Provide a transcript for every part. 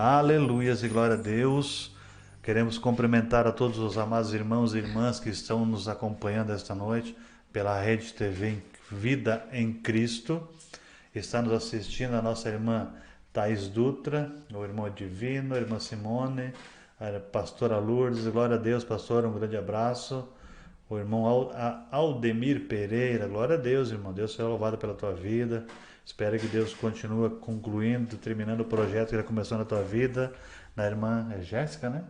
Aleluias e glória a Deus. Queremos cumprimentar a todos os amados irmãos e irmãs que estão nos acompanhando esta noite pela Rede TV Vida em Cristo. Está nos assistindo a nossa irmã Thaís Dutra, o irmão Divino, a irmã Simone, a pastora Lourdes. Glória a Deus, pastor, um grande abraço. O irmão Aldemir Pereira, glória a Deus, irmão. Deus seja louvado pela tua vida. Espero que Deus continue concluindo, terminando o projeto que já começou na tua vida. Na irmã Jéssica, né?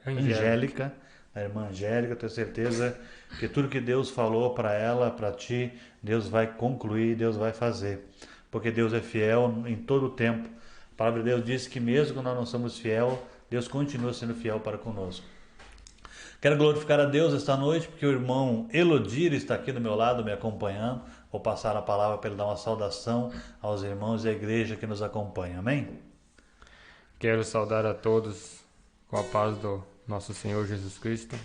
Angélica. A irmã Angélica, tenho certeza que tudo que Deus falou para ela, para ti, Deus vai concluir, Deus vai fazer. Porque Deus é fiel em todo o tempo. A palavra de Deus diz que mesmo quando nós não somos fiel, Deus continua sendo fiel para conosco. Quero glorificar a Deus esta noite, porque o irmão Elodir está aqui do meu lado, me acompanhando. Vou passar a palavra para ele dar uma saudação aos irmãos e à igreja que nos acompanha. Amém? Quero saudar a todos com a paz do nosso Senhor Jesus Cristo.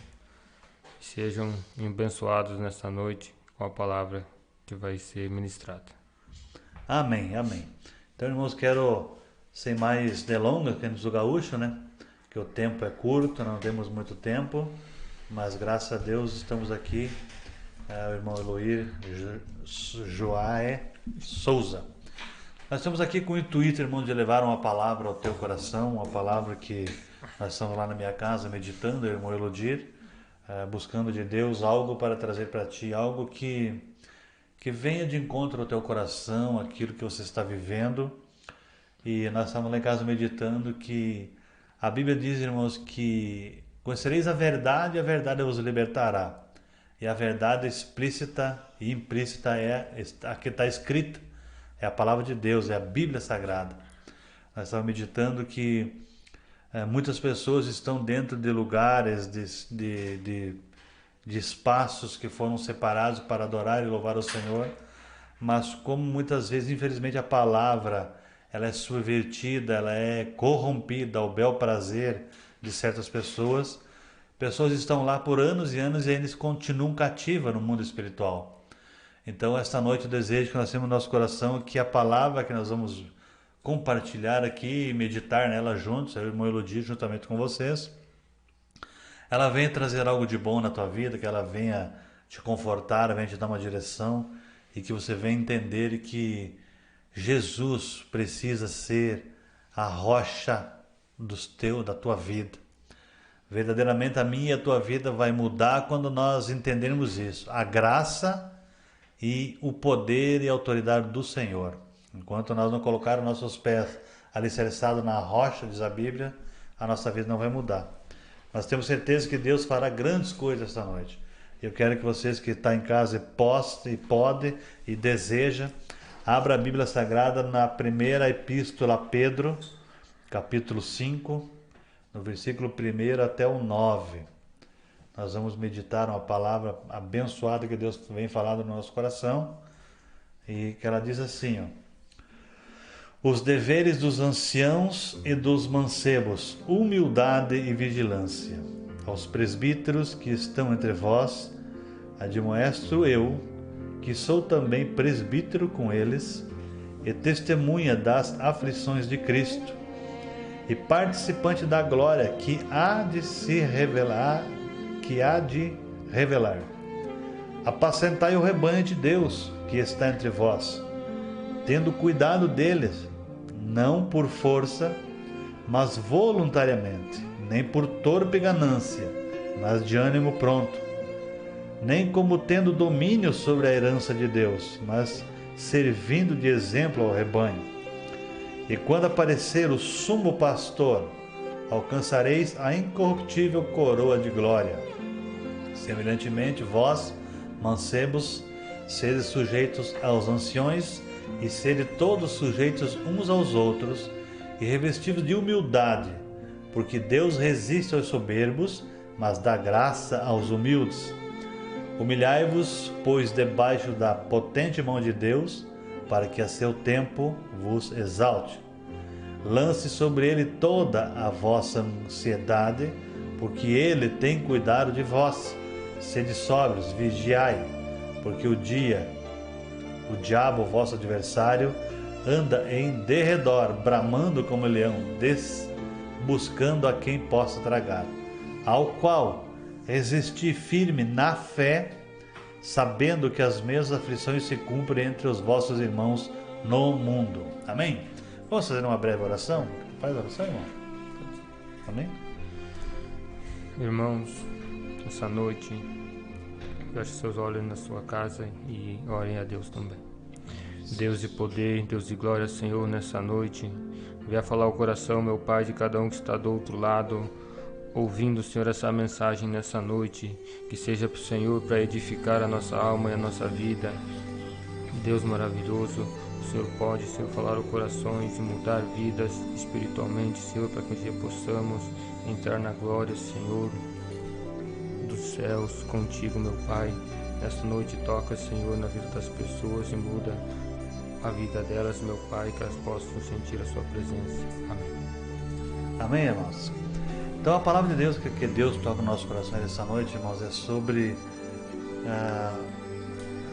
Sejam abençoados nesta noite com a palavra que vai ser ministrada. Amém, amém. Então, irmãos, quero, sem mais delongas, que diz o gaúcho, né? Que o tempo é curto, não temos muito tempo, mas graças a Deus estamos aqui, o irmão Eloir Joaé Souza. Nós estamos aqui com o intuito, irmão, de levar uma palavra ao teu coração, uma palavra que nós estamos lá na minha casa meditando, irmão Elodir, buscando de Deus algo para trazer para ti, algo que venha de encontro ao teu coração, aquilo que você está vivendo. E nós estamos lá em casa meditando que a Bíblia diz, irmãos, que conhecereis a verdade vos libertará. E a verdade explícita e implícita é a que está escrita. É a palavra de Deus, é a Bíblia Sagrada. Nós estamos meditando que muitas pessoas estão dentro de lugares, de espaços que foram separados para adorar e louvar o Senhor. Mas como muitas vezes, infelizmente, a palavra ela é subvertida, ela é corrompida ao bel prazer de certas pessoas. Pessoas estão lá por anos e anos e ainda continuam cativas no mundo espiritual. Então, esta noite, o desejo que nós temos no nosso coração é que a palavra que nós vamos compartilhar aqui e meditar nela juntos, eu e o irmão Elodir, juntamente com vocês, ela venha trazer algo de bom na tua vida, que ela venha te confortar, venha te dar uma direção e que você venha entender que Jesus precisa ser a rocha da tua vida. Verdadeiramente a minha e a tua vida vai mudar quando nós entendermos isso. A graça e o poder e a autoridade do Senhor. Enquanto nós não colocarmos nossos pés alicerçados na rocha, diz a Bíblia, a nossa vida não vai mudar. Nós temos certeza que Deus fará grandes coisas esta noite. Eu quero que vocês que estão em casa e podem e desejam, abra a Bíblia Sagrada na primeira epístola a Pedro, capítulo 5, no versículo 1 até o 9. Nós vamos meditar uma palavra abençoada que Deus vem falando no nosso coração. E que ela diz assim, ó: os deveres dos anciãos e dos mancebos, humildade e vigilância. Aos presbíteros que estão entre vós, admoesto eu, que sou também presbítero com eles, e testemunha das aflições de Cristo, e participante da glória que há de revelar. Apacentai o rebanho de Deus que está entre vós, tendo cuidado deles, não por força, mas voluntariamente, nem por torpe ganância, mas de ânimo pronto, nem como tendo domínio sobre a herança de Deus, mas servindo de exemplo ao rebanho. E quando aparecer o sumo pastor, alcançareis a incorruptível coroa de glória. Semelhantemente, vós, mancebos, sede sujeitos aos anciões, e sede todos sujeitos uns aos outros, e revestidos de humildade, porque Deus resiste aos soberbos, mas dá graça aos humildes. Humilhai-vos, pois, debaixo da potente mão de Deus, para que a seu tempo vos exalte. Lance sobre ele toda a vossa ansiedade, porque ele tem cuidado de vós. Sede sóbrios, vigiai, porque o diabo, vosso adversário, anda em derredor, bramando como leão, buscando a quem possa tragar, ao qual resisti firme na fé, sabendo que as mesmas aflições se cumprem entre os vossos irmãos no mundo. Amém? Vamos fazer uma breve oração? Faz a oração, irmão. Amém? Irmãos, essa noite, feche seus olhos na sua casa e orem a Deus também. Deus de poder, Deus de glória, Senhor, nessa noite, venha falar o coração, meu Pai, de cada um que está do outro lado, ouvindo, Senhor, essa mensagem nessa noite, que seja para o Senhor, para edificar a nossa alma e a nossa vida. Deus maravilhoso, o Senhor pode, Senhor, falar os corações e mudar vidas espiritualmente, Senhor, para que um dia possamos entrar na glória, Senhor, dos céus, contigo, meu Pai. Nesta noite toca, Senhor, na vida das pessoas e muda a vida delas, meu Pai, que elas possam sentir a sua presença. Amém. Amém, irmãos? Então a palavra de Deus, que Deus toca no nosso coração essa noite, irmãos, é sobre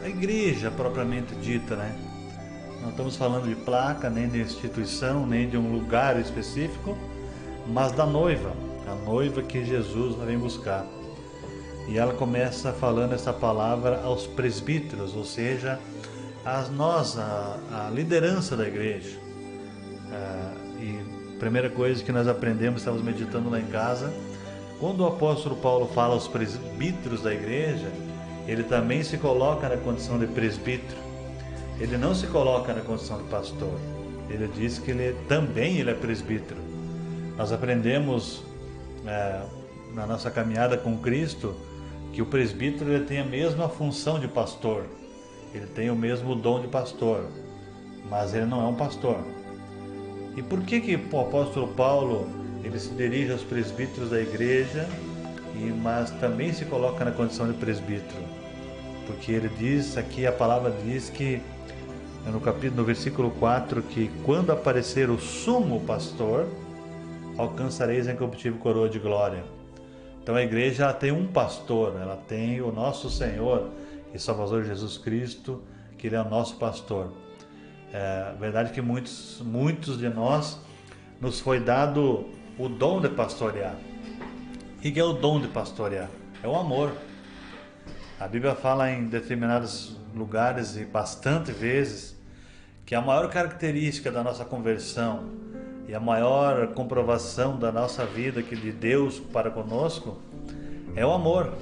a igreja propriamente dita, né? Não estamos falando de placa, nem de instituição, nem de um lugar específico, mas da noiva, a noiva que Jesus vem buscar. E ela começa falando essa palavra aos presbíteros, ou seja, a liderança da igreja. E a primeira coisa que nós aprendemos, estávamos meditando lá em casa, quando o apóstolo Paulo fala aos presbíteros da igreja, ele também se coloca na condição de presbítero. Ele não se coloca na condição de pastor. Ele diz que ele é presbítero. Nós aprendemos na nossa caminhada com Cristo que o presbítero ele tem a mesma função de pastor. Ele tem o mesmo dom de pastor, mas ele não é um pastor. E por que o apóstolo Paulo ele se dirige aos presbíteros da igreja, mas também se coloca na condição de presbítero? Porque ele diz, aqui a palavra diz que no versículo 4, que quando aparecer o sumo pastor, alcançareis a incorruptível coroa de glória. Então a igreja ela tem um pastor, ela tem o nosso Senhor e Salvador Jesus Cristo, que ele é o nosso pastor. É verdade que muitos de nós nos foi dado o dom de pastorear. O que é o dom de pastorear? É o amor. A Bíblia fala em determinados lugares e bastante vezes que a maior característica da nossa conversão e a maior comprovação da nossa vida que de Deus para conosco é o amor.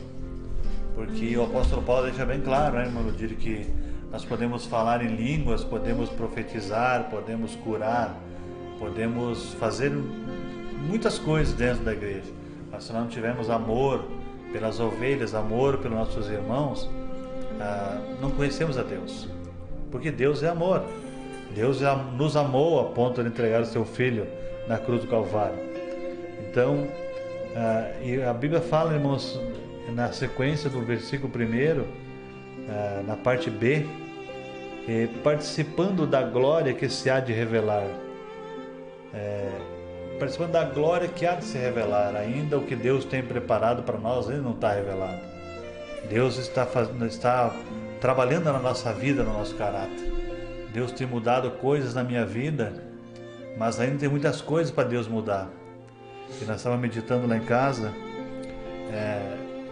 Porque o apóstolo Paulo deixa bem claro, né, irmão Ludir, que nós podemos falar em línguas, podemos profetizar, podemos curar, podemos fazer muitas coisas dentro da igreja. Mas se nós não tivermos amor pelas ovelhas, amor pelos nossos irmãos, não conhecemos a Deus. Porque Deus é amor. Deus nos amou a ponto de entregar o seu Filho na cruz do Calvário. Então, e a Bíblia fala, irmãos, na sequência do versículo 1, na parte B, participando da glória que se há de revelar. Participando da glória que há de se revelar. Ainda o que Deus tem preparado para nós, ele não está revelado. Deus está trabalhando na nossa vida, no nosso caráter. Deus tem mudado coisas na minha vida, mas ainda tem muitas coisas para Deus mudar. E nós estávamos meditando lá em casa,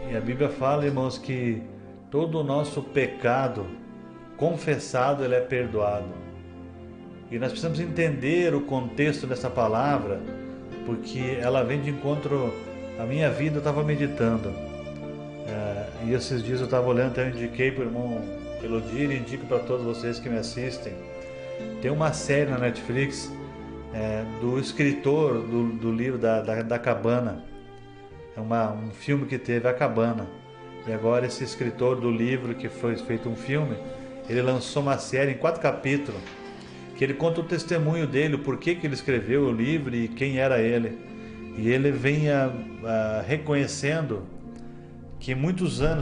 e a Bíblia fala, irmãos, que todo o nosso pecado confessado ele é perdoado. E nós precisamos entender o contexto dessa palavra, porque ela vem de encontro à minha vida. Eu estava meditando, e esses dias eu estava olhando, até eu indiquei para o irmão Elodir e indico para todos vocês que me assistem. Tem uma série na Netflix do escritor do livro da Cabana. É um filme que teve, A Cabana. E agora esse escritor do livro, que foi feito um filme, ele lançou uma série em 4 capítulos, que ele conta o testemunho dele, o porquê que ele escreveu o livro e quem era ele. E ele vem reconhecendo que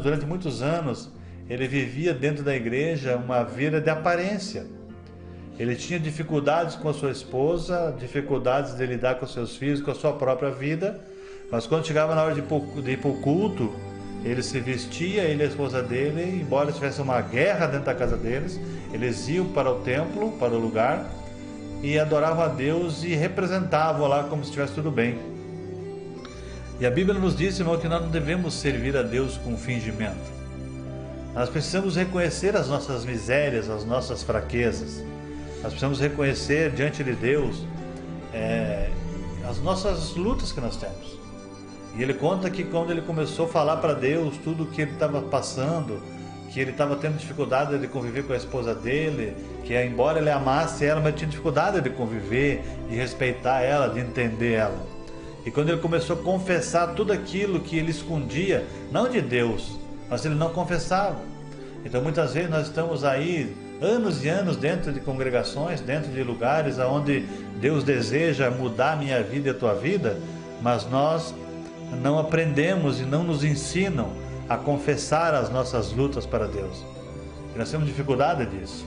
durante muitos anos, ele vivia dentro da igreja uma vida de aparência. Ele tinha dificuldades com a sua esposa, dificuldades de lidar com os seus filhos, com a sua própria vida, mas quando chegava na hora de ir para o culto, ele se vestia, ele e a esposa dele, embora tivesse uma guerra dentro da casa deles, eles iam para o templo, para o lugar, e adoravam a Deus e representavam lá como se estivesse tudo bem. E a Bíblia nos diz, irmão, que nós não devemos servir a Deus com fingimento. Nós precisamos reconhecer as nossas misérias, as nossas fraquezas. Nós precisamos reconhecer diante de Deus as nossas lutas que nós temos. E ele conta que quando ele começou a falar para Deus tudo o que ele estava passando, que ele estava tendo dificuldade de conviver com a esposa dele, que embora ele amasse ela, mas tinha dificuldade de conviver, de respeitar ela, de entender ela. E quando ele começou a confessar tudo aquilo que ele escondia, não de Deus, mas ele não confessava. Então muitas vezes nós estamos aí anos e anos dentro de congregações, dentro de lugares onde Deus deseja mudar a minha vida e a tua vida, mas nós não aprendemos e não nos ensinam a confessar as nossas lutas para Deus. E nós temos dificuldade disso.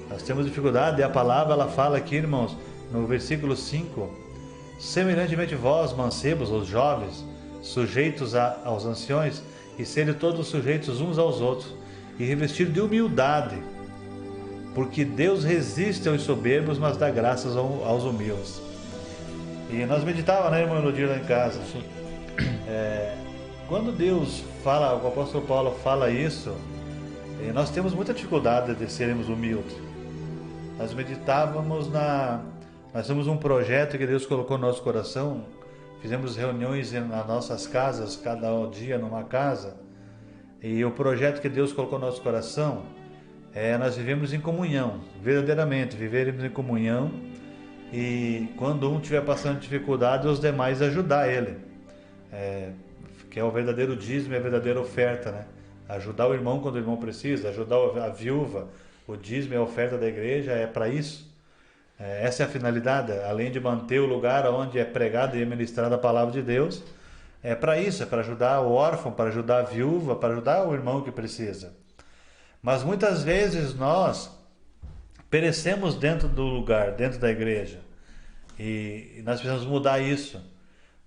Nós temos dificuldade, e a palavra ela fala aqui, irmãos, no versículo 5: semelhantemente vós, mancebos, os jovens, sujeitos aos anciões, e sede todos sujeitos uns aos outros, e revestidos de humildade, porque Deus resiste aos soberbos, mas dá graças aos humildes. E nós meditávamos, né, irmão Elodir, lá em casa. Quando Deus fala, o apóstolo Paulo fala isso, nós temos muita dificuldade de sermos humildes. Nós meditávamos nós temos um projeto que Deus colocou no nosso coração. Fizemos reuniões nas nossas casas, cada dia numa casa. E o projeto que Deus colocou no nosso coração nós vivemos em comunhão, verdadeiramente, vivermos em comunhão. E quando um estiver passando dificuldade, os demais ajudar ele. Que é o verdadeiro dízimo e a verdadeira oferta, né? Ajudar o irmão quando o irmão precisa, ajudar a viúva. O dízimo e a oferta da igreja é para isso. Essa é a finalidade, além de manter o lugar onde é pregada e ministrada a palavra de Deus, é para isso, é para ajudar o órfão, para ajudar a viúva, para ajudar o irmão que precisa. Mas muitas vezes nós perecemos dentro do lugar, dentro da igreja, e nós precisamos mudar isso,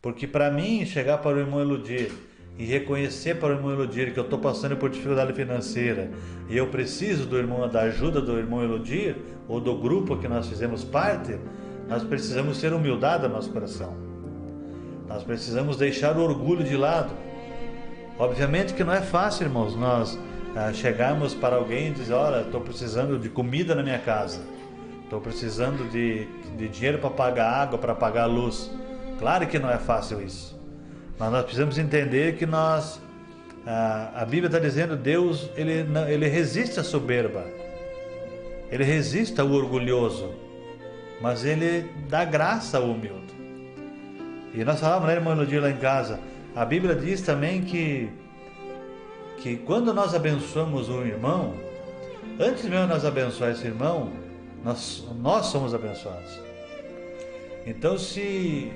porque para mim chegar para o irmão Elodir e reconhecer para o irmão Elodir que eu estou passando por dificuldade financeira e eu preciso da ajuda do irmão Elodir ou do grupo que nós fizemos parte, nós precisamos ter humildade no nosso coração. Nós precisamos deixar o orgulho de lado. Obviamente que não é fácil, irmãos, nós chegarmos para alguém e dizer: olha, estou precisando de comida na minha casa, estou precisando de dinheiro para pagar água, para pagar a luz. Claro que não é fácil isso. Mas nós precisamos entender que a Bíblia está dizendo, Deus, ele resiste à soberba, ele resiste ao orgulhoso, mas ele dá graça ao humilde. E nós falávamos, né, irmão Elodir, lá em casa, a Bíblia diz também que quando nós abençoamos um irmão, antes mesmo de nós abençoar esse irmão, nós somos abençoados. Então se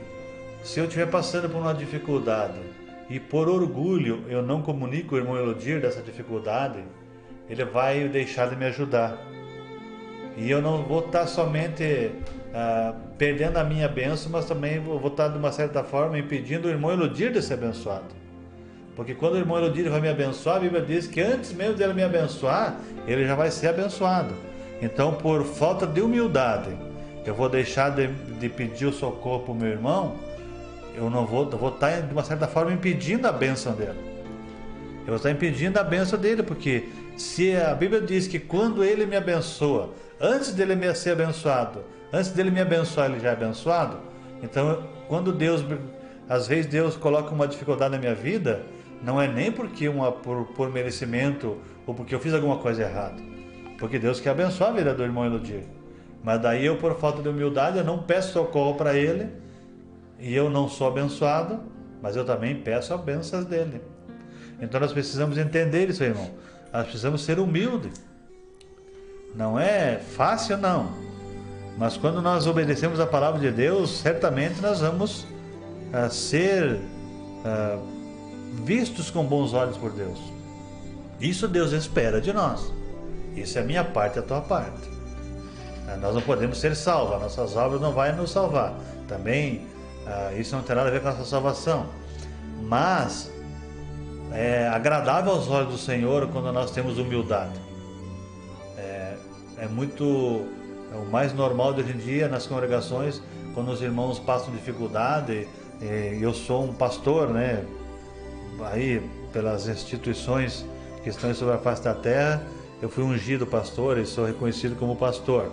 eu estiver passando por uma dificuldade e por orgulho eu não comunico o irmão Elodir dessa dificuldade, ele vai deixar de me ajudar. E eu não vou estar somente perdendo a minha bênção, mas também vou estar de uma certa forma impedindo o irmão Elodir de ser abençoado. Porque quando o irmão Elodir vai me abençoar, a Bíblia diz que antes mesmo dele me abençoar, ele já vai ser abençoado. Então, por falta de humildade, eu vou deixar de pedir o socorro para o meu irmão. Eu vou estar de uma certa forma impedindo a bênção dele. Eu vou estar impedindo a bênção dele, porque se a Bíblia diz que quando ele me abençoa, antes dele ser abençoado, antes dele me abençoar, ele já é abençoado. Então, quando às vezes Deus coloca uma dificuldade na minha vida, não é nem porque por merecimento ou porque eu fiz alguma coisa errada, porque Deus quer abençoar a vida do irmão Elodir. Mas daí eu, por falta de humildade, eu não peço socorro para ele, e eu não sou abençoado, mas eu também peço as bênçãos dele. Então nós precisamos entender isso, irmão. Nós precisamos ser humildes. Não é fácil, não. Mas quando nós obedecemos a palavra de Deus, certamente nós vamos ser vistos com bons olhos por Deus. Isso Deus espera de nós. Isso é a minha parte e a tua parte. Nós não podemos ser salvos, nossas obras não vão nos salvar. Também isso não tem nada a ver com a nossa salvação. Mas é agradável aos olhos do Senhor quando nós temos humildade. É muito o mais normal de hoje em dia nas congregações, quando os irmãos passam dificuldade, eu sou um pastor, né? Aí, pelas instituições que estão sobre a face da terra, eu fui ungido pastor e sou reconhecido como pastor.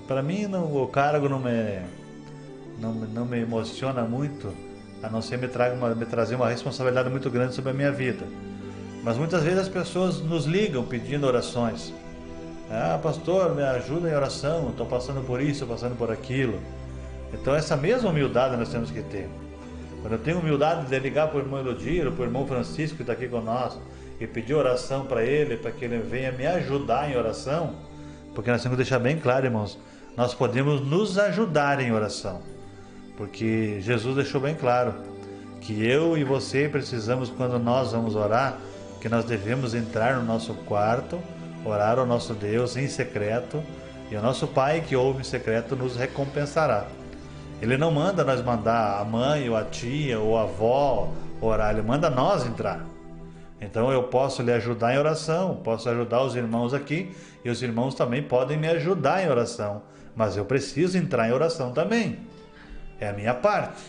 Para mim, o cargo não me emociona muito, a não ser me trazer uma responsabilidade muito grande sobre a minha vida. Mas muitas vezes as pessoas nos ligam pedindo orações. Pastor, me ajuda em oração, estou passando por isso, estou passando por aquilo. Então essa mesma humildade nós temos que ter. Quando eu tenho humildade de ligar para o irmão Elodiro, para o irmão Francisco que está aqui conosco, e pedir oração para ele, para que ele venha me ajudar em oração, porque nós temos que deixar bem claro, irmãos, nós podemos nos ajudar em oração, porque Jesus deixou bem claro que eu e você precisamos, quando nós vamos orar, que nós devemos entrar no nosso quarto, orar ao nosso Deus em secreto, e o nosso Pai que ouve em secreto nos recompensará. Ele não manda nós mandar a mãe ou a tia ou a avó orar, ele manda nós entrar. Então eu posso lhe ajudar em oração, posso ajudar os irmãos aqui, e os irmãos também podem me ajudar em oração, mas eu preciso entrar em oração também. É a minha parte.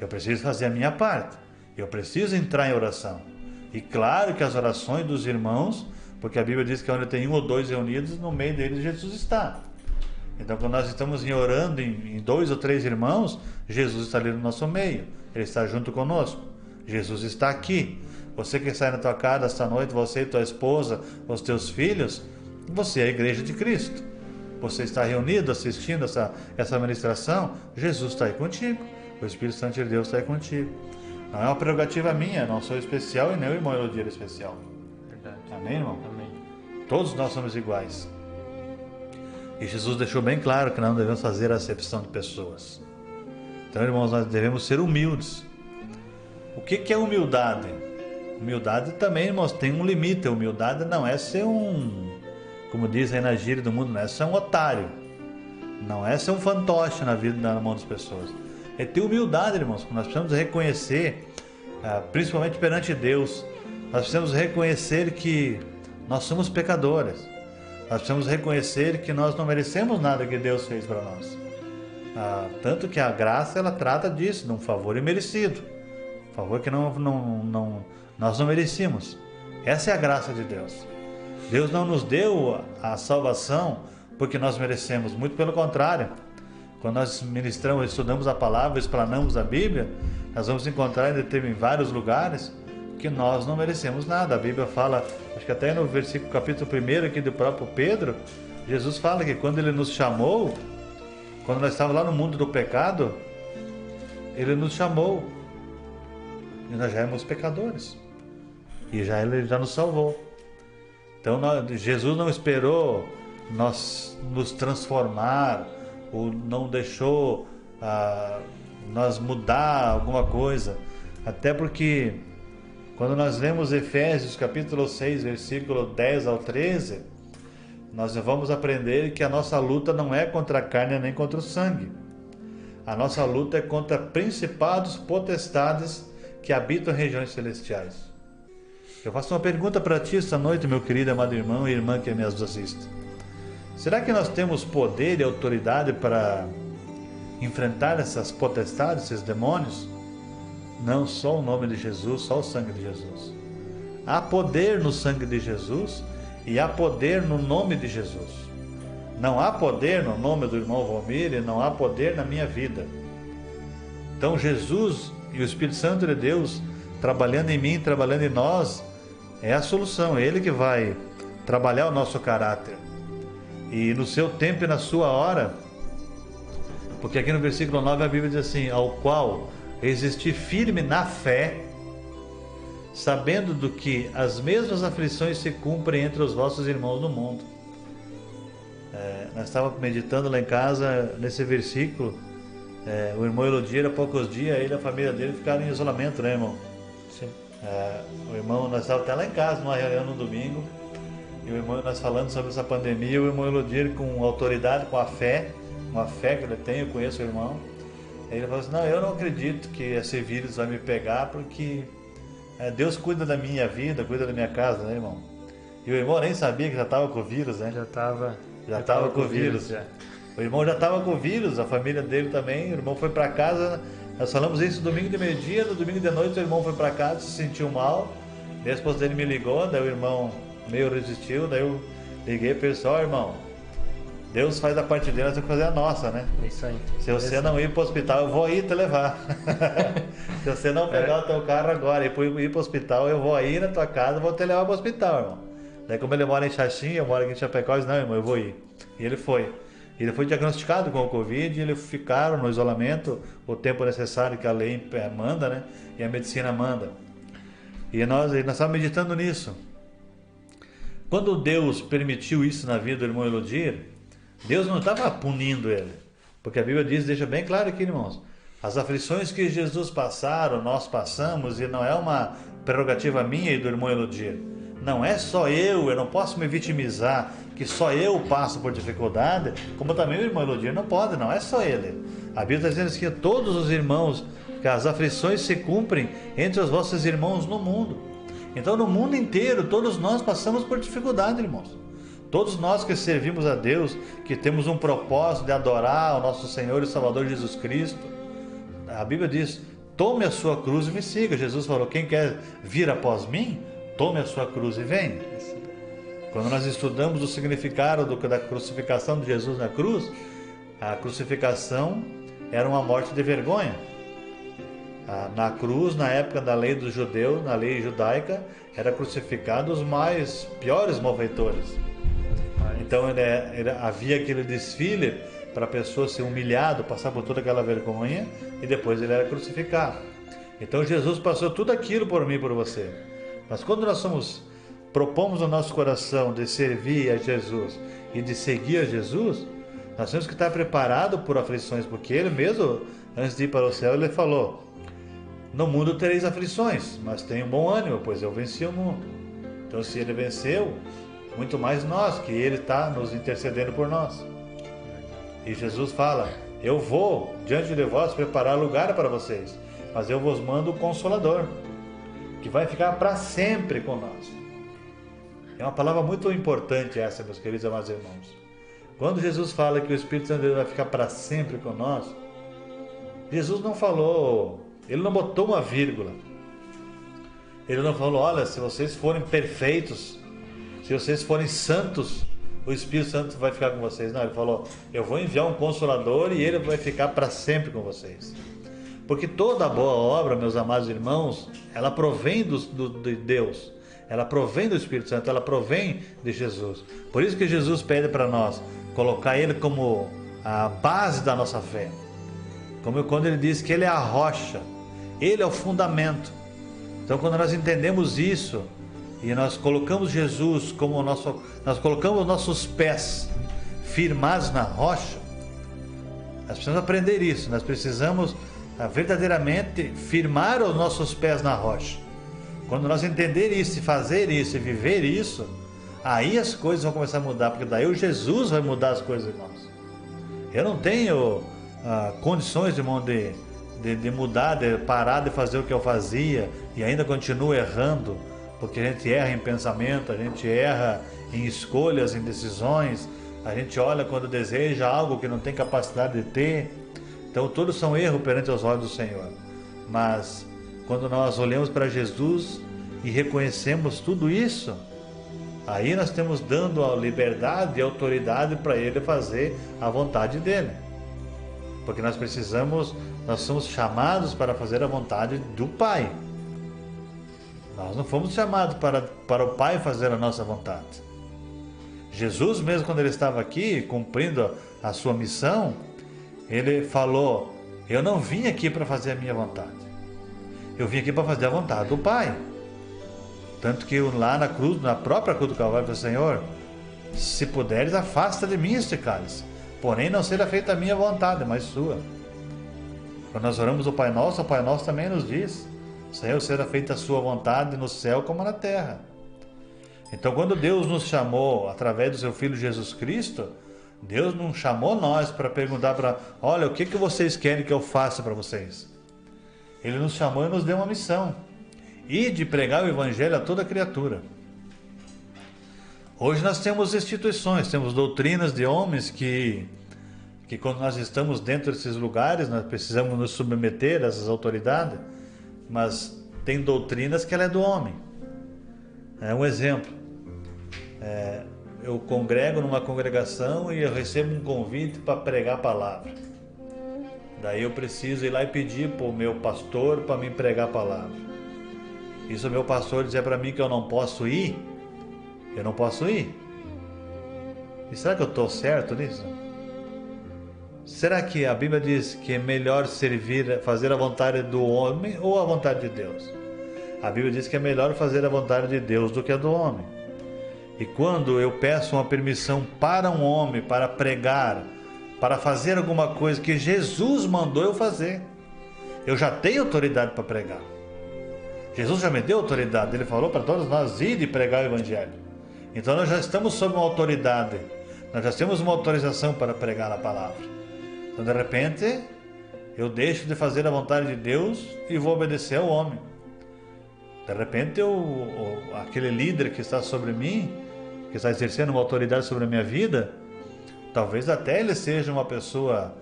Eu preciso fazer a minha parte. Eu preciso entrar em oração. E claro que as orações dos irmãos, porque a Bíblia diz que onde tem um ou dois reunidos, no meio deles Jesus está. Então quando nós estamos orando em 2 ou 3 irmãos, Jesus está ali no nosso meio. Ele está junto conosco. Jesus está aqui. Você que sai na tua casa esta noite, você e tua esposa, os teus filhos, você é a igreja de Cristo. Você está reunido assistindo essa ministração, Jesus está aí contigo. O Espírito Santo de Deus está aí contigo. Não é uma prerrogativa minha, não sou especial e nem o irmão Elodiro é especial. Verdade. Amém, irmão? Amém. Todos nós somos iguais. E Jesus deixou bem claro que não devemos fazer acepção de pessoas. Então, irmãos, nós devemos ser humildes. O que é humildade? Humildade também, irmãos, tem um limite. A humildade não é ser como diz aí na gíria do mundo, não é ser um otário. Não é ser um fantoche na vida, na mão das pessoas. É ter humildade, irmãos. Nós precisamos reconhecer, principalmente perante Deus, nós precisamos reconhecer que nós somos pecadores. Nós precisamos reconhecer que nós não merecemos nada que Deus fez para nós. Tanto que a graça, ela trata disso, de um favor imerecido. Um favor que nós não merecíamos. Essa é a graça de Deus. Deus não nos deu a salvação porque nós merecemos. Muito pelo contrário. Quando nós ministramos, estudamos a palavra, explanamos a Bíblia, nós vamos encontrar em vários lugares que nós não merecemos nada. A Bíblia fala, acho que até no versículo capítulo 1 aqui do próprio Pedro, Jesus fala que quando Ele nos chamou, quando nós estávamos lá no mundo do pecado, Ele nos chamou. E nós já éramos pecadores. E Ele já nos salvou. Então Jesus não esperou nós nos transformar, ou não deixou nós mudar alguma coisa. Até porque quando nós lemos Efésios capítulo 6, versículo 10 ao 13, nós vamos aprender que a nossa luta não é contra a carne nem contra o sangue. A nossa luta é contra principados, potestades que habitam em regiões celestiais. Eu faço uma pergunta para ti esta noite, meu querido amado irmão e irmã que me assiste. Será que nós temos poder e autoridade para enfrentar essas potestades, esses demônios? Não, só o nome de Jesus, só o sangue de Jesus. Há poder no sangue de Jesus e há poder no nome de Jesus. Não há poder no nome do irmão Valmir e não há poder na minha vida. Então Jesus e o Espírito Santo de Deus trabalhando em mim, trabalhando em nós, é a solução. É Ele que vai trabalhar o nosso caráter. E no seu tempo e na sua hora, porque aqui no versículo 9 a Bíblia diz assim: ao qual resistir firme na fé, sabendo do que as mesmas aflições se cumprem entre os vossos irmãos no mundo. Nós estávamos meditando lá em casa nesse versículo. O irmão Elodiro, há poucos dias, ele e a família dele ficaram em isolamento, né, irmão? Sim. O irmão, nós estávamos até lá em casa numa reunião no domingo, e o irmão, nós falando sobre essa pandemia, o irmão Elodiro com autoridade, com a fé, uma fé que ele tem, eu conheço o irmão. Aí ele falou assim: não, eu não acredito que esse vírus vai me pegar, porque Deus cuida da minha vida, cuida da minha casa, né, irmão? E o irmão nem sabia que já estava com o vírus, né? Já estava. Já estava com o vírus. já. O irmão já estava com o vírus, a família dele também. O irmão foi para casa. Nós falamos isso domingo de meio-dia. No domingo de noite, o irmão foi para casa, se sentiu mal. Daí a esposa dele me ligou. Daí o irmão meio resistiu. Daí eu liguei para ele: ó, irmão, Deus faz a parte dele, nós temos que fazer a nossa, né? Isso aí. Se você não ir para o hospital, eu vou ir te levar. Se você não pegar o teu carro agora e ir para o hospital, eu vou ir na tua casa, vou te levar para o hospital, irmão. Daí como ele mora em Xaxim, eu moro aqui em Chapecó, eu disse: não, irmão, eu vou ir. E ele foi. Ele foi diagnosticado com o Covid, e eles ficaram no isolamento o tempo necessário que a lei manda, né? E a medicina manda. E nós estávamos meditando nisso. Quando Deus permitiu isso na vida do irmão Elodir, Deus não estava punindo ele. Porque a Bíblia diz, deixa bem claro aqui, irmãos, as aflições que Jesus passaram, nós passamos, e não é uma prerrogativa minha e do irmão Elodir. Não é só eu não posso me vitimizar, que só eu passo por dificuldade, como também o irmão Elodir não pode, não é só ele. A Bíblia está dizendo que todos os irmãos, que as aflições se cumprem entre os vossos irmãos no mundo. Então no mundo inteiro, todos nós passamos por dificuldade, irmãos. Todos nós que servimos a Deus, que temos um propósito de adorar o nosso Senhor e Salvador Jesus Cristo, a Bíblia diz, tome a sua cruz e me siga. Jesus falou, quem quer vir após mim, tome a sua cruz e venha. Quando nós estudamos o significado da crucificação de Jesus na cruz, a crucificação era uma morte de vergonha. Na cruz, na época da lei dos judeus, na lei judaica, era crucificado os mais piores malfeitores. Então havia aquele desfile para a pessoa ser humilhado, passar por toda aquela vergonha, e depois ele era crucificado. Então Jesus passou tudo aquilo por mim e por você. Mas quando nós propomos no nosso coração de servir a Jesus e de seguir a Jesus, nós temos que estar preparados por aflições, porque ele mesmo, antes de ir para o céu, ele falou, no mundo tereis aflições, mas tenham bom ânimo, pois eu venci o mundo. Então se ele venceu, muito mais nós, que ele está nos intercedendo por nós. E Jesus fala, eu vou diante de vós preparar lugar para vocês, mas eu vos mando o Consolador, que vai ficar para sempre com nós. É uma palavra muito importante essa, meus queridos amados irmãos. Quando Jesus fala que o Espírito Santo de Deus vai ficar para sempre com nós, Jesus não falou, ele não botou uma vírgula. Ele não falou, olha, se vocês forem perfeitos, se vocês forem santos, o Espírito Santo vai ficar com vocês. Não, ele falou, eu vou enviar um Consolador e ele vai ficar para sempre com vocês. Porque toda boa obra, meus amados irmãos, ela provém de Deus. Ela provém do Espírito Santo, ela provém de Jesus. Por isso que Jesus pede para nós colocar ele como a base da nossa fé. Como quando ele diz que ele é a rocha, ele é o fundamento. Então quando nós entendemos isso e nós colocamos Jesus como nós colocamos nossos pés firmados na rocha, nós precisamos aprender isso. Nós precisamos verdadeiramente firmar os nossos pés na rocha. Quando nós entender isso, e fazer isso, e viver isso, aí as coisas vão começar a mudar, porque daí o Jesus vai mudar as coisas em nós. Eu não tenho condições, irmão, de mudar, de parar de fazer o que eu fazia, e ainda continuo errando, porque a gente erra em pensamento, a gente erra em escolhas, em decisões, a gente olha quando deseja algo que não tem capacidade de ter. Então todos são erros perante os olhos do Senhor. Mas quando nós olhamos para Jesus e reconhecemos tudo isso, aí nós estamos dando a liberdade e a autoridade para Ele fazer a vontade dEle. Porque nós somos chamados para fazer a vontade do Pai. Nós não fomos chamados para o Pai fazer a nossa vontade. Jesus mesmo, quando Ele estava aqui, cumprindo a sua missão, Ele falou, eu não vim aqui para fazer a minha vontade. Eu vim aqui para fazer a vontade do Pai. Tanto que lá na cruz, na própria cruz do Calvário, falou, Senhor, se puderes, afasta de mim este cálice. Porém, não seja feita a minha vontade, mas sua. Quando nós oramos o Pai Nosso também nos diz, Senhor, seja feita a sua vontade no céu como na terra. Então, quando Deus nos chamou, através do seu Filho Jesus Cristo, Deus não chamou nós para perguntar olha, o que vocês querem que eu faça para vocês? Ele nos chamou e nos deu uma missão, e de pregar o Evangelho a toda criatura. Hoje nós temos instituições, temos doutrinas de homens que quando nós estamos dentro desses lugares, nós precisamos nos submeter a essas autoridades, mas tem doutrinas que ela é do homem. É um exemplo. Eu congrego numa congregação e eu recebo um convite para pregar a palavra. Daí eu preciso ir lá e pedir para o meu pastor para me pregar a palavra. E se o meu pastor dizer para mim que eu não posso ir, eu não posso ir. E será que eu estou certo nisso? Será que a Bíblia diz que é melhor servir, fazer a vontade do homem ou a vontade de Deus? A Bíblia diz que é melhor fazer a vontade de Deus do que a do homem. E quando eu peço uma permissão para um homem, para pregar, para fazer alguma coisa que Jesus mandou eu fazer, eu já tenho autoridade para pregar. Jesus já me deu autoridade, Ele falou para todos nós ir e pregar o Evangelho. Então nós já estamos sob uma autoridade, nós já temos uma autorização para pregar a palavra. Então de repente, eu deixo de fazer a vontade de Deus e vou obedecer ao homem. De repente, aquele líder que está sobre mim, que está exercendo uma autoridade sobre a minha vida, talvez até ele seja uma pessoa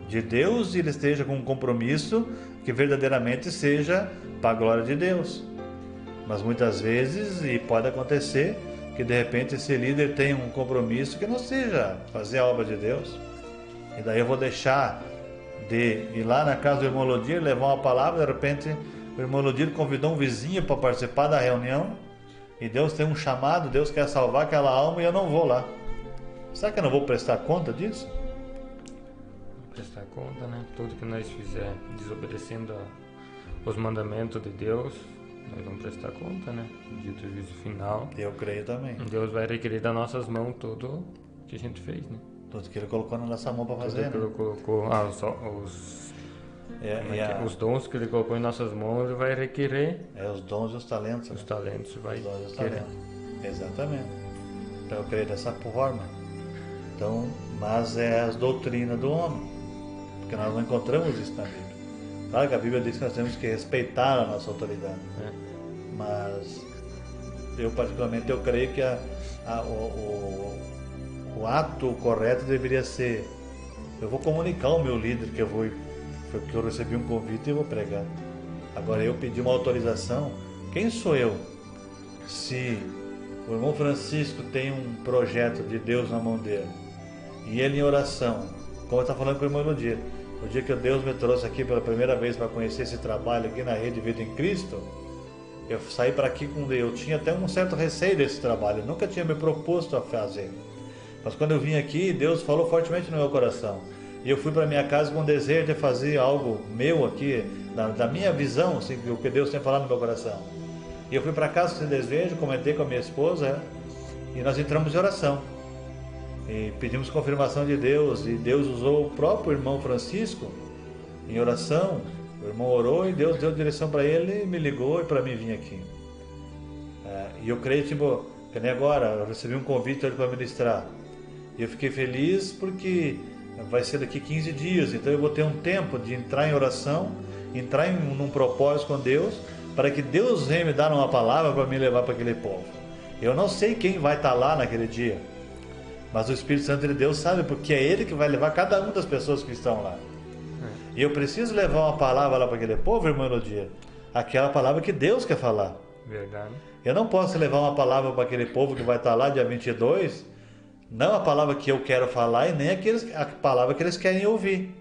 de Deus e ele esteja com um compromisso que verdadeiramente seja para a glória de Deus. Mas muitas vezes, e pode acontecer, que de repente esse líder tenha um compromisso que não seja fazer a obra de Deus. E daí eu vou deixar de ir lá na casa do irmão Lodir, levar uma palavra, de repente o irmão Lodir convidou um vizinho para participar da reunião e Deus tem um chamado, Deus quer salvar aquela alma e eu não vou lá. Será que eu não vou prestar conta disso? Prestar conta, né? Tudo que nós fizer desobedecendo os mandamentos de Deus, nós vamos prestar conta, né? No dia do juízo final. Eu creio também. Deus vai requerer das nossas mãos tudo que a gente fez, né? Tudo que Ele colocou na nossa mão para fazer, tudo que Ele colocou, os dons que Ele colocou em nossas mãos, Ele vai requerer. Os dons e os talentos. Os talentos, vai os dons e os querer. talentos. Exatamente. Então eu creio dessa forma. Então, mas é as doutrinas do homem, porque nós não encontramos isso na Bíblia. Claro que a Bíblia diz que nós temos que respeitar a nossa autoridade, mas eu particularmente eu creio que o ato correto deveria ser: eu vou comunicar ao meu líder que eu recebi um convite e vou pregar. Agora eu pedi uma autorização. Quem sou eu? Se o irmão Francisco tem um projeto de Deus na mão dele e ele em oração, como eu estava falando com o irmão no dia que Deus me trouxe aqui pela primeira vez para conhecer esse trabalho aqui na Rede Vida em Cristo, eu saí para aqui com Deus. Eu tinha até um certo receio desse trabalho, eu nunca tinha me proposto a fazer. Mas quando eu vim aqui, Deus falou fortemente no meu coração. E eu fui para minha casa com o desejo de fazer algo meu aqui, da minha visão, assim, o que Deus tem falado no meu coração. E eu fui para casa com esse desejo, comentei com a minha esposa, e nós entramos em oração. E pedimos confirmação de Deus, e Deus usou o próprio irmão Francisco em oração. O irmão orou e Deus deu direção para ele, me ligou e para mim vir aqui. E eu creio, que nem agora, eu recebi um convite para ministrar. E eu fiquei feliz porque vai ser daqui 15 dias, então eu vou ter um tempo de entrar em oração, entrar num propósito com Deus, para que Deus venha me dar uma palavra para me levar para aquele povo. Eu não sei quem vai estar lá naquele dia, mas o Espírito Santo de Deus sabe, porque é Ele que vai levar cada uma das pessoas que estão lá. E eu preciso levar uma palavra lá para aquele povo, irmão Elodia, aquela palavra que Deus quer falar. Verdade. Eu não posso levar uma palavra para aquele povo que vai estar lá dia 22, não a palavra que eu quero falar e nem a palavra que eles querem ouvir.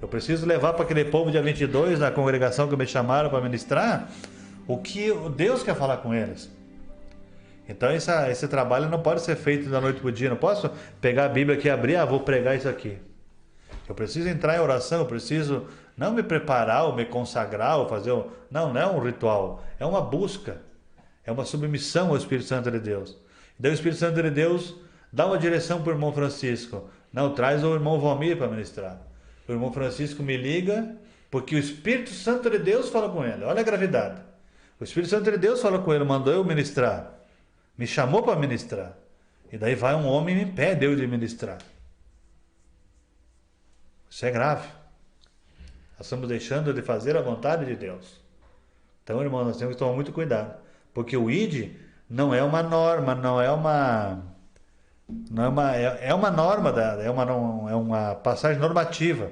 Eu preciso levar para aquele povo dia 22, na congregação que me chamaram para ministrar, o que Deus quer falar com eles. Então esse trabalho não pode ser feito da noite para o dia. Não posso pegar a Bíblia aqui e abrir, vou pregar isso aqui. Eu preciso entrar em oração, eu preciso não me preparar ou me consagrar ou fazer... Não é um ritual, é uma busca, é uma submissão ao Espírito Santo de Deus. Então o Espírito Santo de Deus dá uma direção para o irmão Francisco. Não, traz o irmão Valmir para ministrar. O irmão Francisco me liga porque o Espírito Santo de Deus fala com ele. Olha a gravidade. O Espírito Santo de Deus fala com ele, mandou eu ministrar. Me chamou para ministrar. E daí vai um homem e me impede eu de ministrar. Isso é grave. Nós estamos deixando de fazer a vontade de Deus. Então, irmão, nós temos que tomar muito cuidado. Porque o ID não é uma norma, não é uma Não é uma norma, é uma passagem normativa.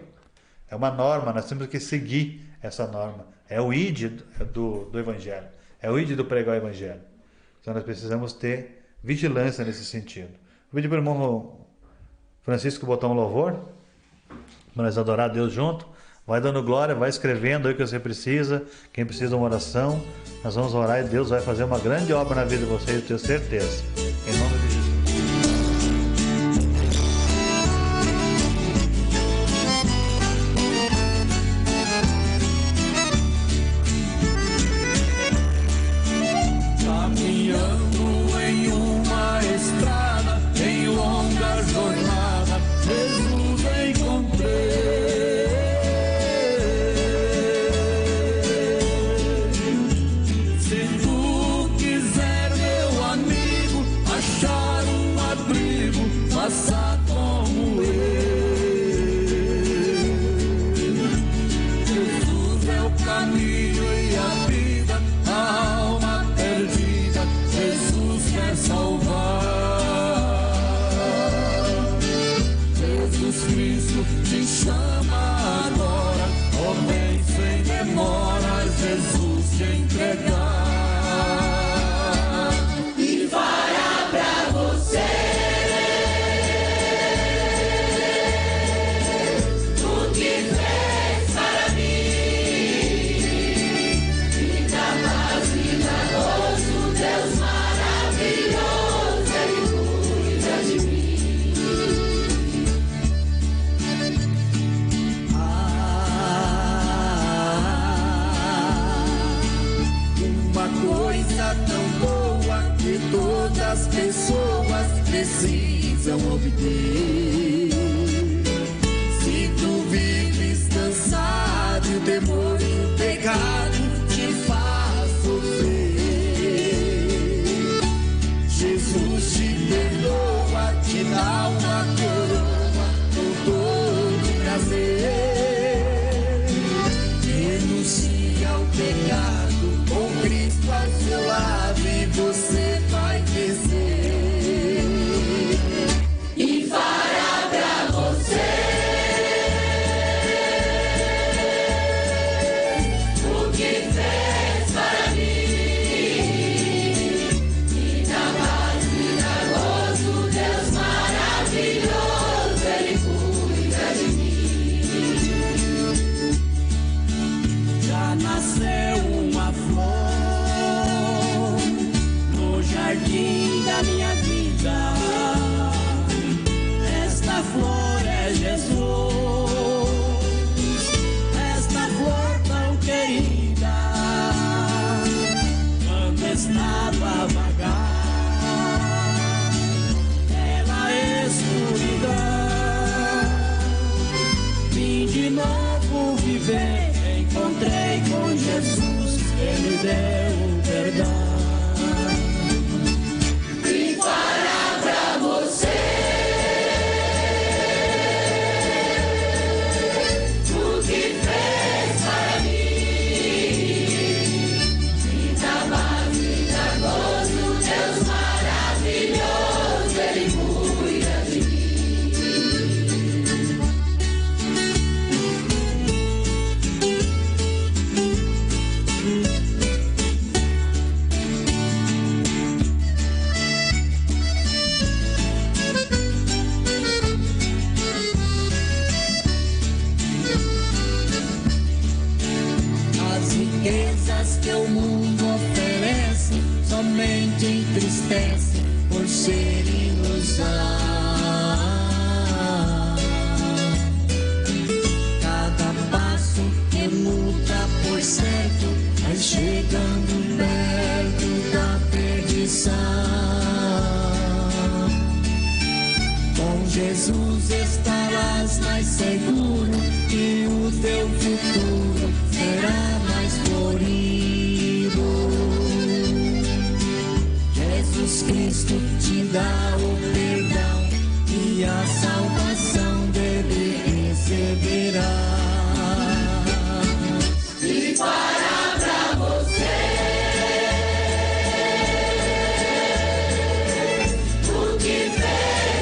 É uma norma, nós temos que seguir essa norma. É o ID do Evangelho. É o ID do pregar o Evangelho. Então nós precisamos ter vigilância nesse sentido. Vou pedir para o irmão Francisco botar um louvor, para nós adorar a Deus junto. Vai dando glória, vai escrevendo aí o que você precisa. Quem precisa de uma oração, nós vamos orar e Deus vai fazer uma grande obra na vida de vocês, eu tenho certeza. Em nome de Jesus. O que fez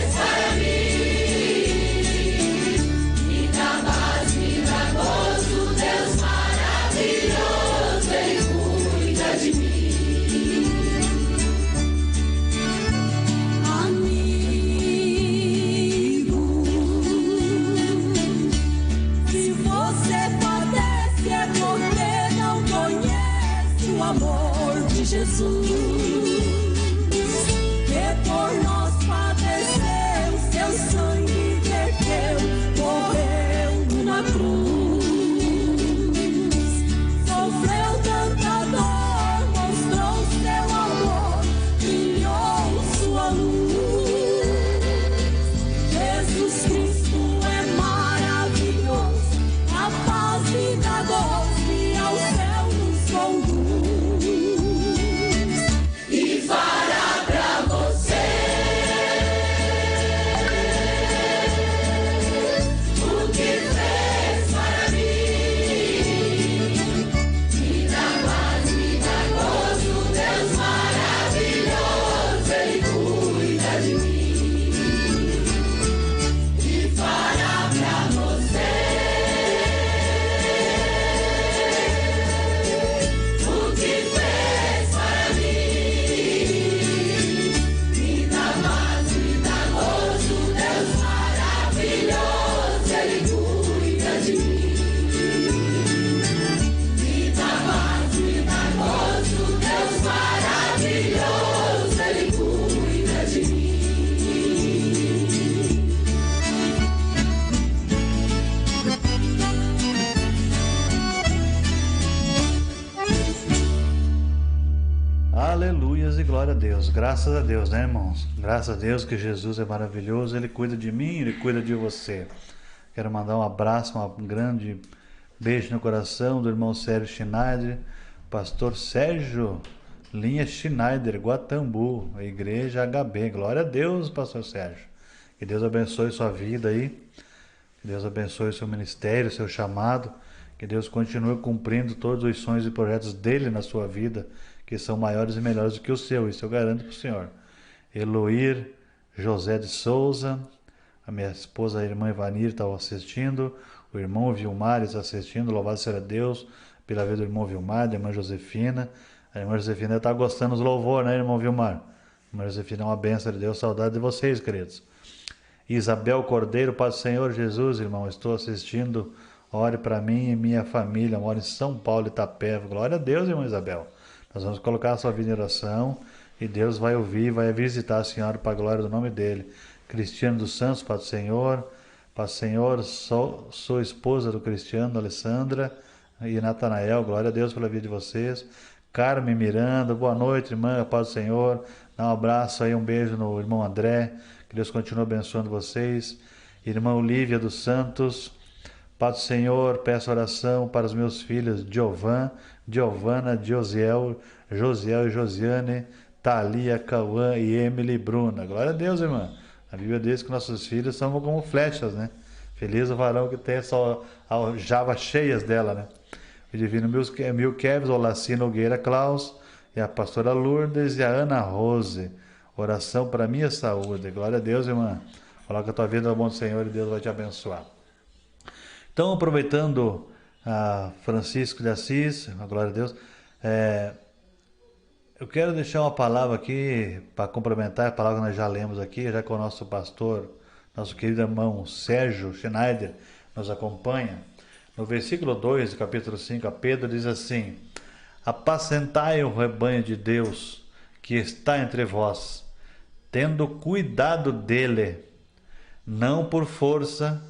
Deus, né, irmãos? Graças a Deus que Jesus é maravilhoso, Ele cuida de mim, Ele cuida de você. Quero mandar um abraço, um grande beijo no coração do irmão Sérgio Schneider, pastor Sérgio Linha Schneider, Guatambu, a igreja HB. Glória a Deus, pastor Sérgio. Que Deus abençoe sua vida aí, que Deus abençoe seu ministério, seu chamado, que Deus continue cumprindo todos os sonhos e projetos dele na sua vida, que são maiores e melhores do que o seu, isso eu garanto para o senhor. Eloir José de Souza, a minha esposa, a irmã Ivanir, está assistindo, o irmão Vilmar está assistindo, louvado seja Deus pela vida do irmão Vilmar, da irmã Josefina. A irmã Josefina está gostando dos louvores, né, irmão Vilmar? A irmã Josefina é uma bênção de Deus, saudade de vocês, queridos. Isabel Cordeiro, Paz do Senhor Jesus, irmão, estou assistindo, ore para mim e minha família, moro em São Paulo, Itapeva. Glória a Deus, irmã Isabel. Nós vamos colocar a sua vida em oração e Deus vai ouvir, vai visitar a senhora para a glória do nome dele. Cristiano dos Santos, Paz do Senhor. Paz do Senhor, sou esposa do Cristiano, Alessandra e Natanael. Glória a Deus pela vida de vocês. Carmen Miranda, boa noite, irmã, Paz do Senhor. Dá um abraço aí, um beijo no irmão André. Que Deus continue abençoando vocês. Irmã Olívia dos Santos, Paz do Senhor, peço oração para os meus filhos Giovana, Josiel e Josiane, Thalia, Cauã e Emily Bruna. Glória a Deus, irmã. A Bíblia diz que nossos filhos são como flechas, né? Feliz o varão que tem só aljavas cheias dela, né? O divino Mil Kevs, o Laci Nogueira Klaus, e a pastora Lourdes e a Ana Rose. Oração para minha saúde. Glória a Deus, irmã. Coloca a tua vida no bom do Senhor e Deus vai te abençoar. Então, aproveitando a Francisco de Assis, a glória a Deus, eu quero deixar uma palavra aqui para complementar a palavra que nós já lemos aqui, já que o nosso pastor, nosso querido irmão Sérgio Schneider nos acompanha. No versículo 2 do capítulo 5, a Pedro diz assim: apacentai o rebanho de Deus que está entre vós, tendo cuidado dele, não por força,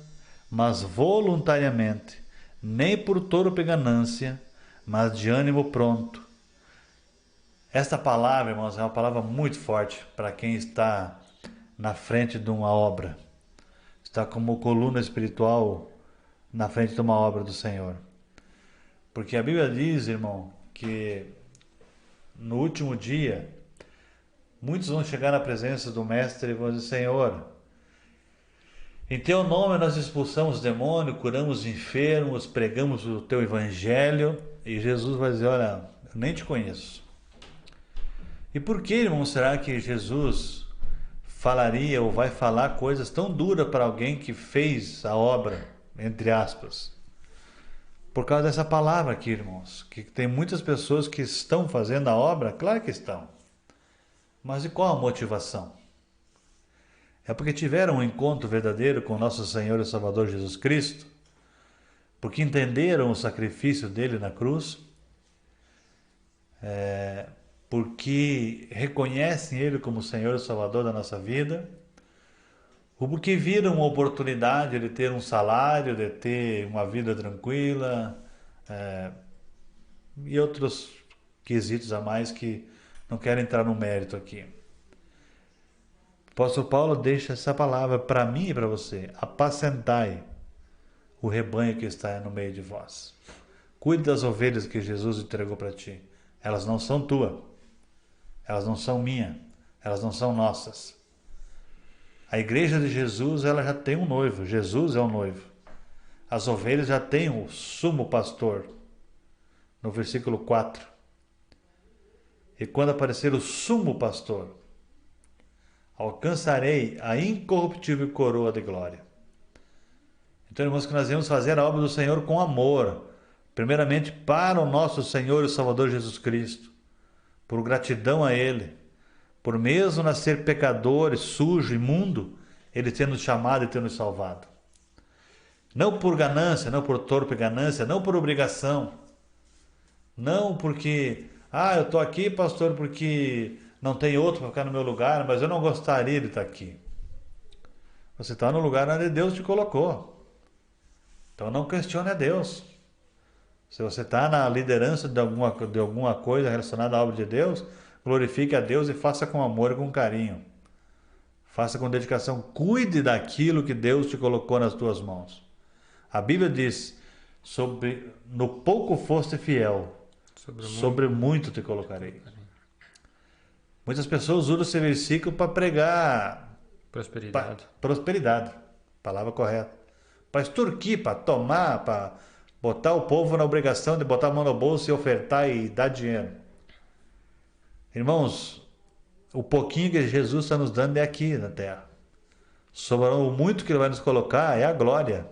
mas voluntariamente, nem por torpe ganância, mas de ânimo pronto. Esta palavra, irmãos, é uma palavra muito forte para quem está na frente de uma obra, está como coluna espiritual na frente de uma obra do Senhor. Porque a Bíblia diz, irmão, que no último dia, muitos vão chegar na presença do Mestre e vão dizer: Senhor, em teu nome nós expulsamos demônio, curamos enfermos, pregamos o teu evangelho. E Jesus vai dizer: olha, eu nem te conheço. E por que, irmão, será que Jesus falaria ou vai falar coisas tão duras para alguém que fez a obra, entre aspas? Por causa dessa palavra aqui, irmãos, que tem muitas pessoas que estão fazendo a obra, claro que estão. Mas e qual a motivação? É porque tiveram um encontro verdadeiro com nosso Senhor e Salvador Jesus Cristo? Porque entenderam o sacrifício dele na cruz? Porque reconhecem ele como Senhor e Salvador da nossa vida? Ou porque viram uma oportunidade de ter um salário, de ter uma vida tranquila, e outros quesitos a mais que não quero entrar no mérito aqui. O apóstolo Paulo deixa essa palavra para mim e para você: apacentai o rebanho que está no meio de vós. Cuide das ovelhas que Jesus entregou para ti. Elas não são tuas, elas não são minhas, elas não são nossas. A igreja de Jesus, ela já tem um noivo. Jesus é o noivo. As ovelhas já têm o sumo pastor, no versículo 4. E quando aparecer o sumo pastor, alcançarei a incorruptível coroa de glória. Então, irmãos, que nós devemos fazer a obra do Senhor com amor, primeiramente para o nosso Senhor e Salvador Jesus Cristo, por gratidão a Ele, por mesmo nascer pecadores, sujo, imundo, Ele ter nos chamado e ter nos salvado. Não por ganância, não por torpe ganância, não por obrigação, não porque, eu estou aqui, pastor, porque não tem outro para ficar no meu lugar, mas eu não gostaria de estar aqui. Você está no lugar onde Deus te colocou. Então não questione a Deus. Se você está na liderança de alguma coisa relacionada à obra de Deus, glorifique a Deus e faça com amor e com carinho. Faça com dedicação. Cuide daquilo que Deus te colocou nas tuas mãos. A Bíblia diz, no pouco foste fiel, sobre muito te colocarei. Muitas pessoas usam esse versículo para pregar prosperidade. Palavra correta. Para extorquir, para tomar, para botar o povo na obrigação de botar a mão no bolso e ofertar e dar dinheiro. Irmãos, o pouquinho que Jesus está nos dando é aqui na terra. Sobrou o muito que Ele vai nos colocar é a glória.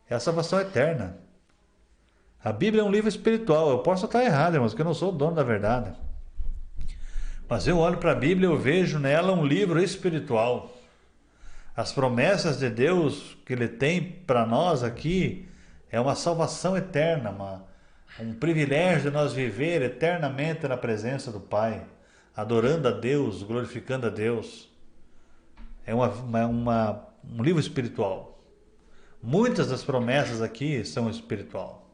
É a salvação eterna. A Bíblia é um livro espiritual. Eu posso estar errado, irmãos, porque eu não sou o dono da verdade. Mas eu olho para a Bíblia e eu vejo nela um livro espiritual. As promessas de Deus que Ele tem para nós aqui é uma salvação eterna, um privilégio de nós viver eternamente na presença do Pai, adorando a Deus, glorificando a Deus. É um livro espiritual. Muitas das promessas aqui são espiritual.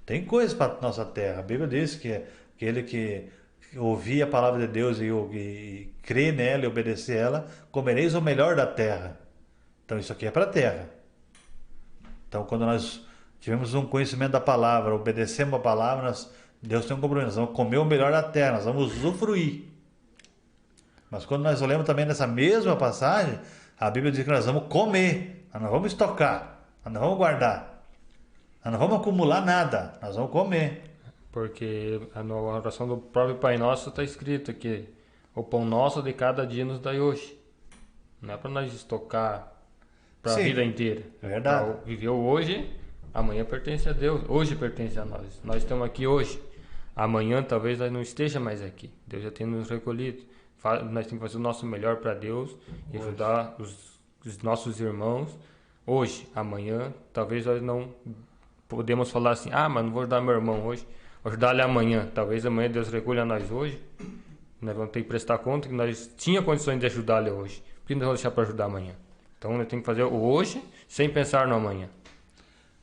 Tem coisas para a nossa terra. A Bíblia diz que aquele que ouvir a palavra de Deus e crer nela e obedecer ela, comereis o melhor da terra. Então isso aqui é para a terra. Então quando nós tivemos um conhecimento da palavra, obedecemos a palavra, Deus tem um compromisso, nós vamos comer o melhor da terra, nós vamos usufruir. Mas quando nós olhamos também nessa mesma passagem, a Bíblia diz que nós vamos comer, nós não vamos estocar, nós não vamos guardar, nós não vamos acumular nada, nós vamos comer. Porque na oração do próprio Pai Nosso está escrito que o pão nosso de cada dia nos dai hoje. Não é para nós estocar para a vida inteira. É verdade. Para viver o hoje, amanhã pertence a Deus, hoje pertence a nós. Nós estamos aqui hoje. Amanhã talvez nós não esteja mais aqui. Deus já tem nos recolhido. Nós temos que fazer o nosso melhor para Deus e ajudar os nossos irmãos hoje. Amanhã talvez nós não podemos falar assim, mas não vou ajudar meu irmão hoje. Vou ajudar ele amanhã. Talvez amanhã Deus recolha nós hoje. Nós vamos ter que prestar conta que nós tínhamos condições de ajudar ele hoje. Por que nós vamos deixar para ajudar amanhã? Então nós temos que fazer o hoje sem pensar no amanhã.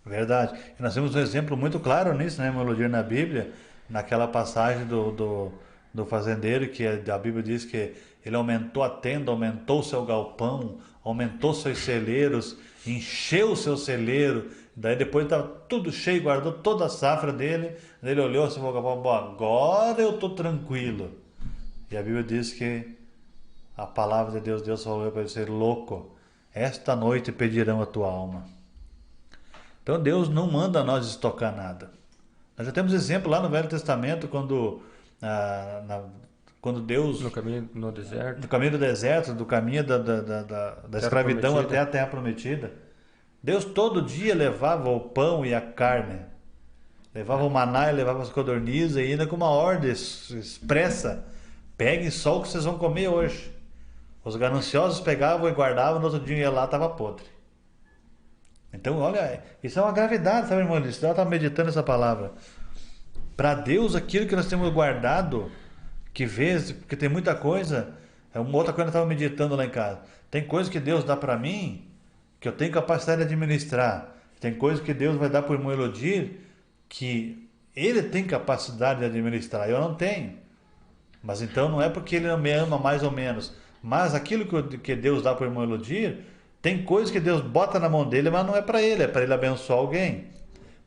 Verdade. E nós temos um exemplo muito claro nisso, né, Melodia, na Bíblia, naquela passagem do fazendeiro, que a Bíblia diz que ele aumentou a tenda, aumentou o seu galpão, aumentou seus celeiros, encheu o seu celeiro. Daí depois estava tudo cheio, guardou toda a safra dele. Daí ele olhou assim, agora eu estou tranquilo. E a Bíblia diz que a palavra de Deus falou para ele ser louco. Esta noite pedirão a tua alma. Então Deus não manda nós estocar nada. Nós já temos exemplo lá no Velho Testamento, quando Deus... No caminho no deserto. No caminho do deserto, do caminho da escravidão prometida. Até a terra prometida. Deus todo dia levava o pão e a carne. Levava o maná e levava as codornizes, e ainda com uma ordem expressa. Peguem só o que vocês vão comer hoje. Os gananciosos pegavam e guardavam, no outro dia ia lá, estava podre. Então, olha, isso é uma gravidade, sabe, irmão? Eu estava meditando essa palavra. Para Deus, aquilo que nós temos guardado, que vê, porque tem muita coisa, é uma outra coisa que eu estava meditando lá em casa. Tem coisa que Deus dá para mim, que eu tenho capacidade de administrar. Tem coisa que Deus vai dar para o irmão Elodir, que ele tem capacidade de administrar, eu não tenho. Mas então não é porque ele não me ama mais ou menos, mas aquilo que Deus dá para o irmão Elodir, tem coisas que Deus bota na mão dele, mas não é para ele abençoar alguém.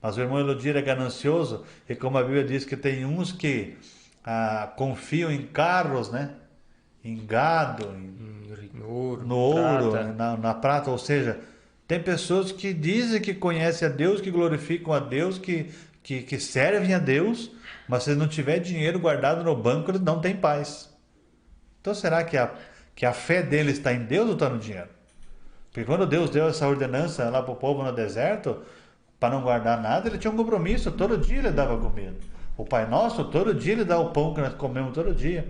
Mas o irmão Elodir é ganancioso, e como a Bíblia diz que tem uns que confiam em carros, né? Em gado, no ouro, na prata, ou seja, tem pessoas que dizem que conhecem a Deus, que glorificam a Deus, que servem a Deus, mas se não tiver dinheiro guardado no banco, eles não têm paz. Então será que a fé deles está em Deus ou está no dinheiro? Porque quando Deus deu essa ordenança lá para o povo no deserto, para não guardar nada, ele tinha um compromisso, todo dia ele dava comida. O Pai Nosso, todo dia ele dá o pão que nós comemos todo dia.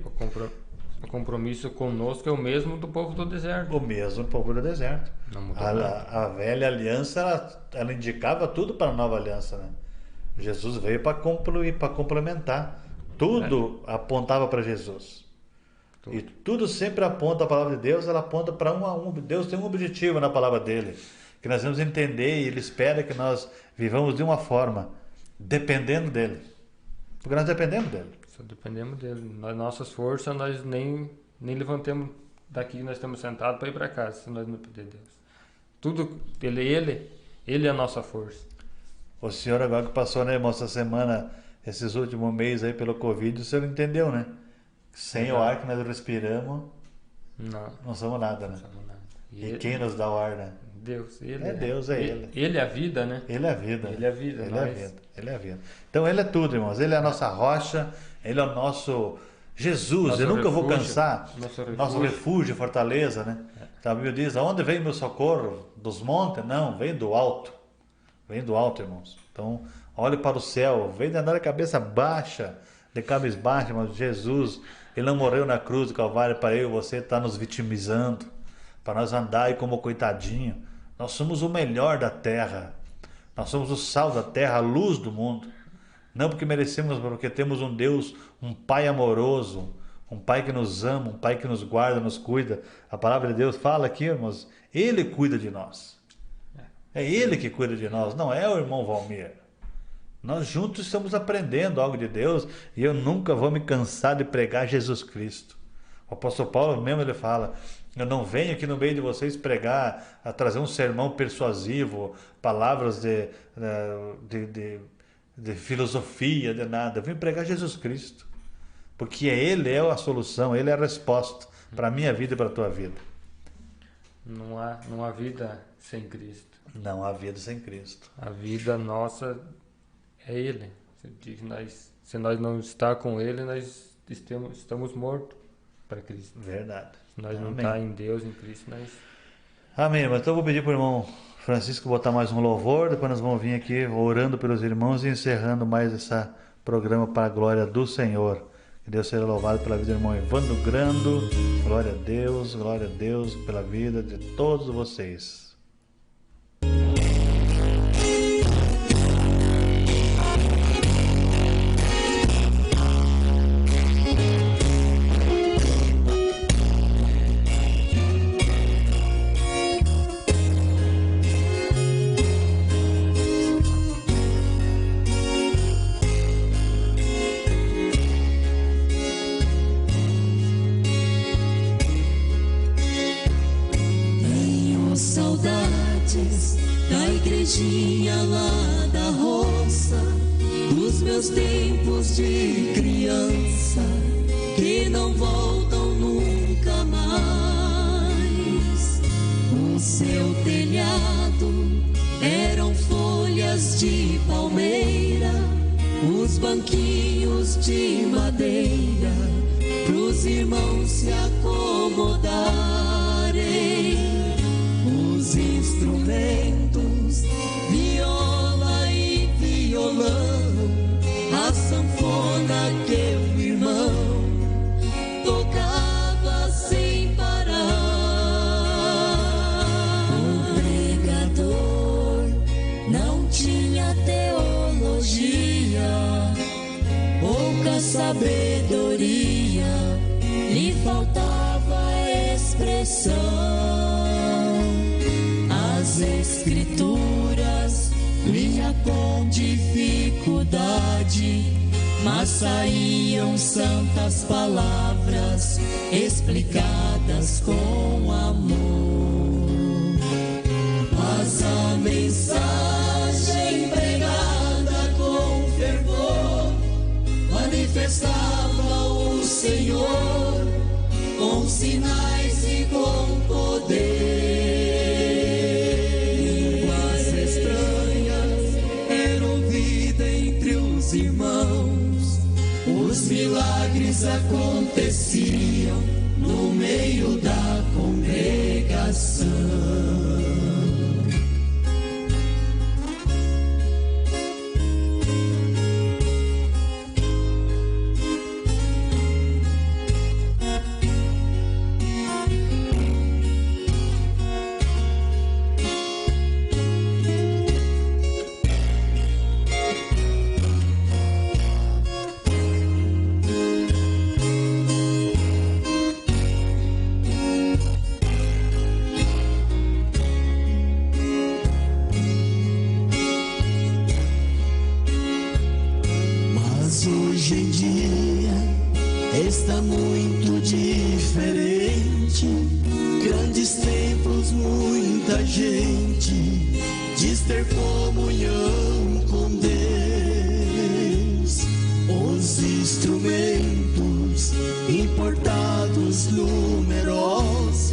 O compromisso conosco é o mesmo do povo do deserto. O mesmo povo do deserto. A velha aliança, ela indicava tudo para a nova aliança, né? Jesus veio para concluir, para complementar. Tudo apontava para Jesus. Tudo. E tudo sempre aponta a palavra de Deus, ela aponta para Deus tem um objetivo na palavra dele, que nós vamos entender, e ele espera que nós vivamos de uma forma, dependendo dele. Porque nós dependemos dele. Só dependemos dele. Nas nossas forças, nós nem levantemos daqui que nós estamos sentados para ir para casa, se nós não pedir Deus. Tudo, ele é a nossa força. O senhor agora que passou, né, irmão, essa semana, esses últimos meses aí pelo Covid, o senhor entendeu, né? Sem o ar que nós respiramos, não somos nada, né? Não somos nada. E quem nos dá o ar, né? Deus. Ele é Deus, é Ele. Ele é a vida, né? Ele é a vida. Ele é a vida. Ele é a vida. Ele é a vida. Então Ele é tudo, irmãos. Ele é a nossa rocha, Ele é o nosso Jesus. Nosso Eu nunca refúgio, vou cansar. Nosso refúgio, fortaleza, né? Então a Bíblia diz, aonde vem meu socorro? Dos montes? Não, vem do alto. Vem do alto, irmãos. Então, olhe para o céu. Vem de andar de cabeça baixa, de cabeça baixa, irmãos. Jesus, Ele não morreu na cruz do Calvário para eu e você estar nos vitimizando, para nós andar aí como coitadinho. Nós somos o melhor da terra. Nós somos o sal da terra, a luz do mundo. Não porque merecemos, mas porque temos um Deus, um Pai amoroso, um Pai que nos ama, um Pai que nos guarda, nos cuida. A palavra de Deus fala aqui, irmãos, Ele cuida de nós. É Ele que cuida de nós, não é o irmão Valmir. Nós juntos estamos aprendendo algo de Deus e eu nunca vou me cansar de pregar Jesus Cristo. O apóstolo Paulo mesmo, ele fala, eu não venho aqui no meio de vocês pregar, a trazer um sermão persuasivo, palavras de filosofia, de nada. Eu vim pregar Jesus Cristo, porque Ele é a solução, Ele é a resposta para a minha vida e para a tua vida. Não há vida sem Cristo. Não há vida sem Cristo. A vida nossa é Ele. Se nós não estar com Ele, nós estamos mortos para Cristo. Verdade. Se nós não estar em Deus, em Cristo, nós... Amém. Mas então eu vou pedir para o irmão Francisco botar mais um louvor, depois nós vamos vir aqui orando pelos irmãos e encerrando mais esse programa para a glória do Senhor. Que Deus seja louvado pela vida do irmão Evandro Grando. Glória a Deus pela vida de todos vocês. Da igrejinha lá da roça, dos meus tempos de criança, que não voltam nunca mais. O seu telhado eram folhas de palmeira, os banquinhos de madeira, pros irmãos se acomodarem. Os instrumentos, viola e violão, a sanfona que o irmão tocava sem parar. O pregador não tinha teologia, pouca sabedoria, lhe faltava expressão. As escrituras lia com dificuldade, mas saíam santas palavras explicadas com amor. Mas a mensagem pregada com fervor manifestava o Senhor com sinais e com poder. Irmãos, os milagres aconteciam no meio da congregação. Nestes templos muita gente diz ter comunhão com Deus. Os instrumentos importados numerosos,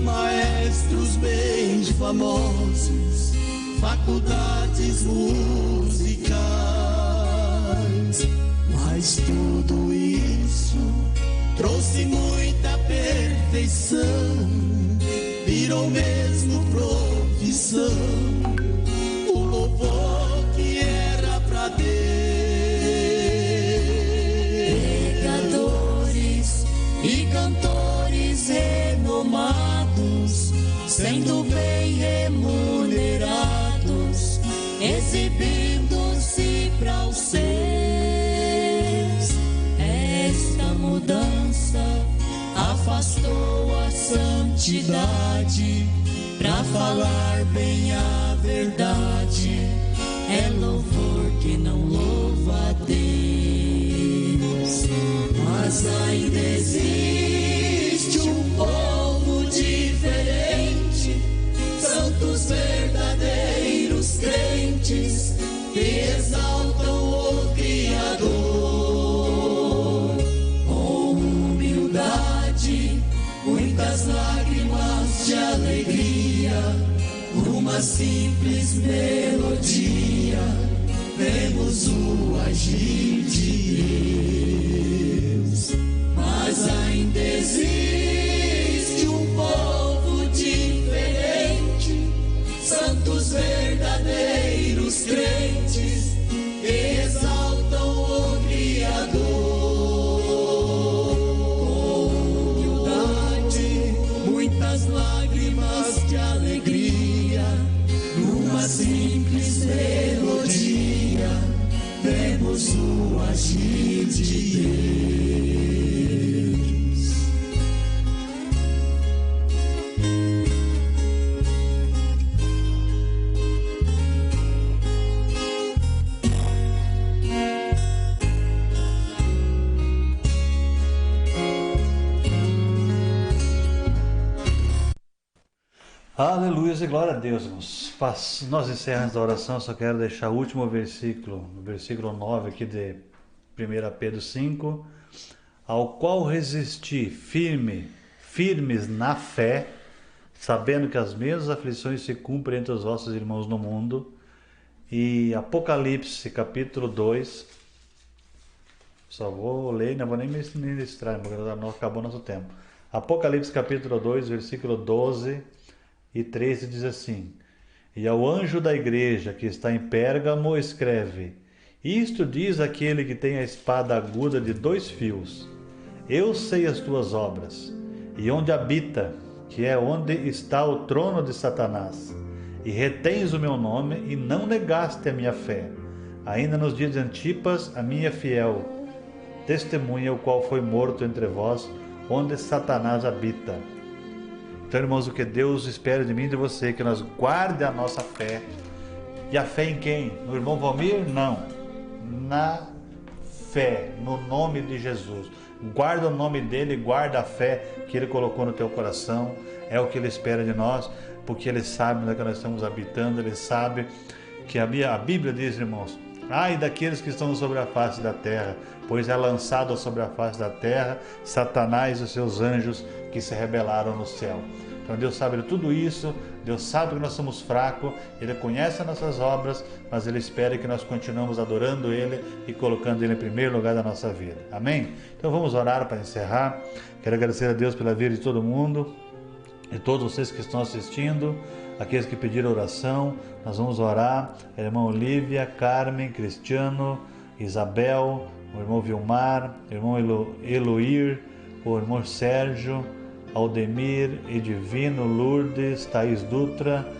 maestros bem famosos, faculdades musicais. Mas tudo isso trouxe muita perfeição, virou mesmo profissão, o louvor que era pra Deus. Pregadores e cantores renomados, sendo bem remunerados, exibindo-se para os seus. Esta mudança afastou a santidade, pra falar bem a verdade, é louvor que não louva a Deus. Mas ainda existe um povo diferente, santos verdadeiros crentes, que exaltam o Criador. Com humildade, muitas lágrimas de alegria, numa simples melodia, vemos o agir de Deus. Mas ainda existe um povo diferente, santos verdadeiros crentes, que exaltam o Criador. Com humildade, muitas lágrimas de alegria, numa simples melodia, vemos o agir de Deus. Aleluia e glória a Deus, irmãos. Nós encerramos a oração, só quero deixar o último versículo, o versículo 9 aqui de 1 Pedro 5, ao qual resisti firmes na fé, sabendo que as mesmas aflições se cumprem entre os vossos irmãos no mundo. E Apocalipse capítulo 2, só vou ler, não vou nem ministrar, porque acabou nosso tempo. Apocalipse capítulo 2, versículo 12 e 13 diz assim: e ao anjo da igreja que está em Pérgamo escreve: isto diz aquele que tem a espada aguda de 2 fios. Eu sei as tuas obras, e onde habita, que é onde está o trono de Satanás, e retens o meu nome, e não negaste a minha fé, ainda nos dias de Antipas, a minha fiel testemunha, o qual foi morto entre vós, onde Satanás habita. Então, irmãos, o que Deus espera de mim e de você, que nós guarde a nossa fé. E a fé em quem? No irmão Valmir? Não. Na fé, no nome de Jesus. Guarda o nome dele, guarda a fé que ele colocou no teu coração. É o que ele espera de nós, porque ele sabe onde é que nós estamos habitando, ele sabe que a Bíblia diz, irmãos, ai daqueles que estão sobre a face da terra, pois é lançado sobre a face da terra Satanás e os seus anjos que se rebelaram no céu. Então Deus sabe de tudo isso, Deus sabe que nós somos fracos, Ele conhece as nossas obras, mas Ele espera que nós continuemos adorando Ele e colocando Ele em primeiro lugar da nossa vida. Amém? Então vamos orar para encerrar. Quero agradecer a Deus pela vida de todo mundo, de todos vocês que estão assistindo, aqueles que pediram oração. Nós vamos orar, a irmã Olívia, Carmen, Cristiano, Isabel, o irmão Vilmar, o irmão Eloir, o irmão Sérgio, Aldemir, Edivino, Lourdes, Thaís Dutra.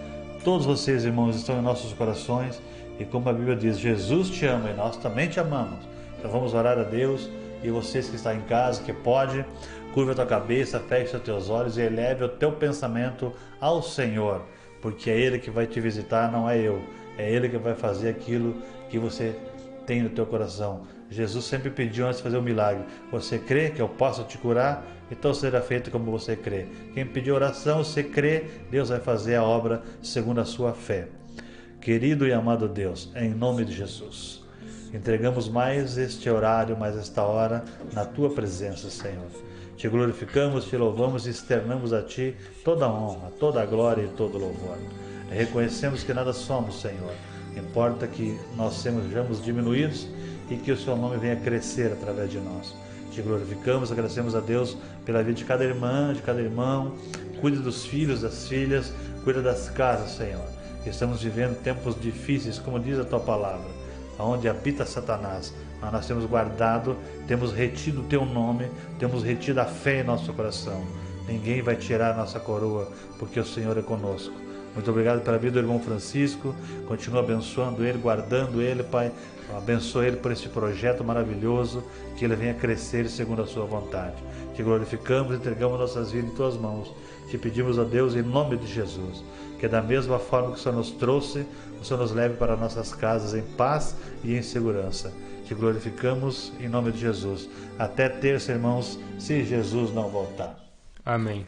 Todos vocês, irmãos, estão em nossos corações, e como a Bíblia diz, Jesus te ama e nós também te amamos. Então vamos orar a Deus. E vocês que estão em casa, que pode, curva a tua cabeça, feche os teus olhos e eleve o teu pensamento ao Senhor, porque é Ele que vai te visitar, não é eu. É Ele que vai fazer aquilo que você tem no teu coração. Jesus sempre pediu antes de fazer o milagre: você crê que eu posso te curar? então será feito como você crê. Quem pedir oração, você crê, Deus vai fazer a obra segundo a sua fé. Querido e amado Deus, em nome de Jesus, entregamos mais este horário, mais esta hora na Tua presença, Senhor. Te glorificamos, Te louvamos e externamos a Ti toda a honra, toda a glória e todo o louvor. Reconhecemos que nada somos, Senhor. Importa que nós sejamos diminuídos e que o Seu nome venha crescer através de nós. Te glorificamos, agradecemos a Deus pela vida de cada irmã, de cada irmão. Cuida dos filhos, das filhas, cuida das casas, Senhor. Estamos vivendo tempos difíceis, como diz a Tua palavra, onde habita Satanás, mas nós temos guardado, temos retido o Teu nome, temos retido a fé em nosso coração. Ninguém vai tirar a nossa coroa, porque o Senhor é conosco. Muito obrigado pela vida do irmão Francisco, continua abençoando ele, guardando ele, Pai. Abençoa ele por esse projeto maravilhoso, que ele venha crescer segundo a sua vontade. Te glorificamos, entregamos nossas vidas em Tuas mãos. Te pedimos a Deus em nome de Jesus, que da mesma forma que o Senhor nos trouxe, o Senhor nos leve para nossas casas em paz e em segurança. Te glorificamos em nome de Jesus. Até terça, irmãos, se Jesus não voltar. Amém.